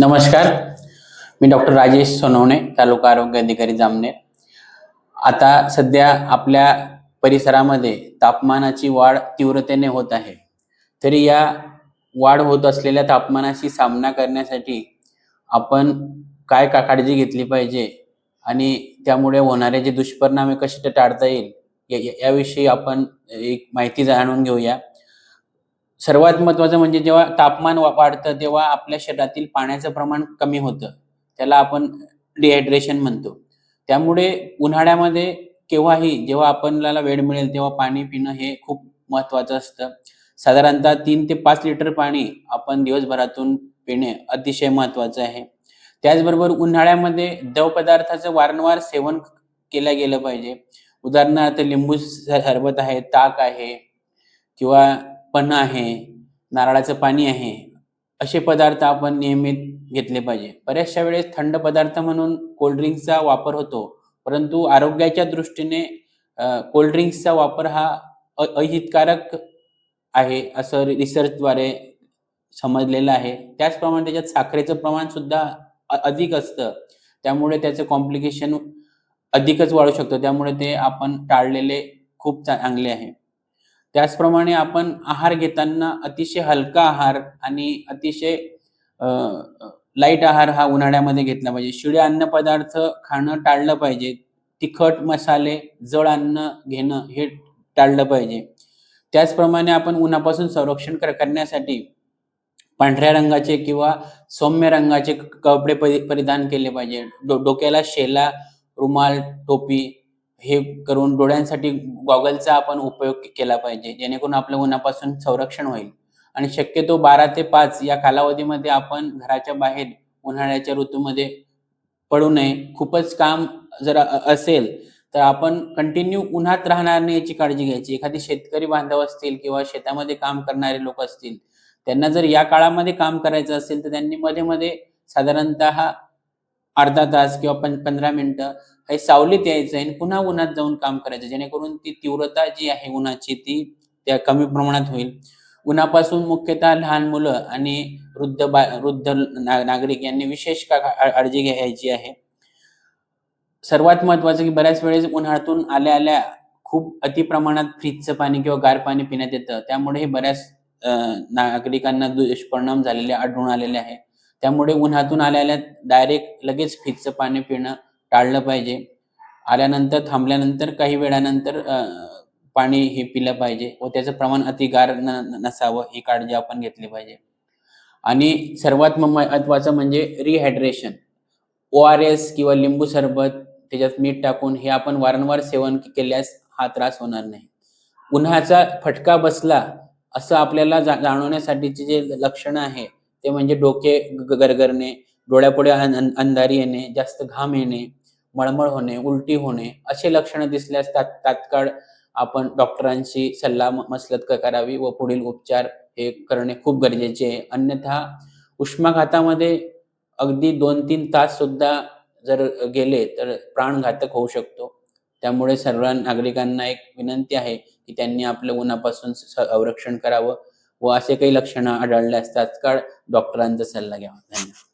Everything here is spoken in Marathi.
नमस्कार, मी डॉक्टर राजेश सोनवणे, तालुका आरोग्य अधिकारी जामनेर. आता सध्या आपल्या परिसरामध्ये तापमानाची वाढ तीव्रतेने होत आहे. तरी या वाढ होत असलेल्या तापमानाशी सामना करण्यासाठी आपण काय काळजी घेतली पाहिजे आणि त्यामुळे होणारे जे दुष्परिणाम कसे टाळता येईल याविषयी आपण एक माहिती जाणून घेऊया. सर्वात महत्त्वाचं म्हणजे जेव्हा तापमान वाढतं तेव्हा आपल्या शरीरातील पाण्याचं प्रमाण कमी होतं. त्याला आपण डिहायड्रेशन म्हणतो. त्यामुळे उन्हाळ्यामध्ये केव्हाही जेव्हा आपल्याला वेळ मिळेल तेव्हा पाणी पिणं हे खूप महत्त्वाचं असतं. साधारणतः 3 ते 5 लिटर पाणी आपण दिवसभरातून पिणे अतिशय महत्त्वाचं आहे. त्याचबरोबर उन्हाळ्यामध्ये द्रव पदार्थाचं वारंवार सेवन केलं गेलं पाहिजे. उदाहरणार्थ लिंबू सरबत आहे, ताक आहे किंवा पन्ह आहे, नारळाचं पाणी आहे, असे पदार्थ आपण नियमित घेतले पाहिजे. बऱ्याचशा वेळेस थंड पदार्थ म्हणून कोल्ड ड्रिंक्सचा वापर होतो, परंतु आरोग्याच्या दृष्टीने कोल्ड ड्रिंक्सचा वापर हा अहितकारक आहे, असं रिसर्चद्वारे समजलेलं आहे. त्याचप्रमाणे त्याच्यात साखरेचं प्रमाण सुद्धा अधिक असतं. त्यामुळे त्याचं कॉम्प्लिकेशन अधिकच वाढू शकतं. त्यामुळे ते आपण टाळलेले खूप चांगले आहे. त्याचप्रमाणे आपण आहार घेताना अतिशय हलका आहार आणि अतिशय लाईट आहार हा उन्हाळ्यामध्ये घेतला पाहिजे. शिळे अन्नपदार्थ खाणं टाळलं पाहिजे. तिखट, मसाले, जड अन्न घेणं हे टाळलं पाहिजे. त्याचप्रमाणे आपण उन्हापासून संरक्षण करण्यासाठी पांढऱ्या रंगाचे किंवा सौम्य रंगाचे कपडे परिधान केले पाहिजे. डोक्याला शेला, रुमाल, टोपी हे करून डोळ्यांसाठी गॉगलचा आपण उपयोग केला पाहिजे, जेणेकरून आपल्या उन्हापासून संरक्षण होईल. आणि शक्यतो 12 ते 5 या कालावधीमध्ये आपण घराच्या बाहेर उन्हाळ्याच्या ऋतूमध्ये पडू नये. खूपच काम जर असेल तर आपण कंटिन्यू उन्हात राहणार नाही याची काळजी घ्यायची. एखादी शेतकरी बांधव असतील किंवा शेतामध्ये काम करणारे लोक असतील, त्यांना जर या काळामध्ये काम करायचं असेल तर त्यांनी मध्ये-मध्ये साधारणतः अर्धा तास किंवा 15 मिनिटं हे सावलीत यायचं आणि पुन्हा उन्हात जाऊन काम करायचं, जेणेकरून ती तीव्रता जी आहे उन्हाची ती त्या कमी प्रमाणात होईल. उन्हापासून मुख्यतः लहान मुलं आणि वृद्ध नागरिक यांनी विशेष काळजी घ्यायची आहे. सर्वात महत्त्वाचं की बऱ्याच वेळेस उन्हाळ्यातून आल्या-आल्या खूप अति प्रमाणात फ्रिजचं पाणी किंवा गार पाणी पिण्यात येतं. त्यामुळे बऱ्याच नागरिकांना दुष्परिणाम झालेले आढळून आलेले आहे. त्यामुळे उन्हातून आल्या-आल्या डायरेक्ट लगेच फ्रिजचं पाणी पिणं टाळलं पाहिजे. आल्यानंतर थांबल्यानंतर काही वेळानंतर पाणी हे पिलं पाहिजे व त्याचं प्रमाण अति गार नसावं ही काळजी आपण घेतली पाहिजे. आणि सर्वात महत्त्वाचं म्हणजे रिहायड्रेशन. ORS किंवा लिंबू सरबत त्याच्यात मीठ टाकून हे आपण वारंवार सेवन केल्यास हा त्रास होणार नाही. उन्हाचा फटका बसला असं आपल्याला जाणवण्यासाठीची जे लक्षणं आहे ते म्हणजे डोके गरगरणे, डोळ्यापुढे अंधारी येणे, जास्त घाम येणे, मळमळ होणे, उलटी होणे असे लक्षणं दिसल्यास तात्काळ आपण डॉक्टरांशी सल्लामसलत करावी व पुढील उपचार हे करणे खूप गरजेचे आहे. अन्यथा उष्माघातामध्ये अगदी 2-3 तास सुद्धा जर गेले तर प्राणघातक होऊ शकतो. त्यामुळे सर्व नागरिकांना एक विनंती आहे की त्यांनी आपलं उन्हापासून संरक्षण करावं व असे काही लक्षणं आढळल्यास तात्काळ डॉक्टरांचा सल्ला घ्यावा. धन्यवाद.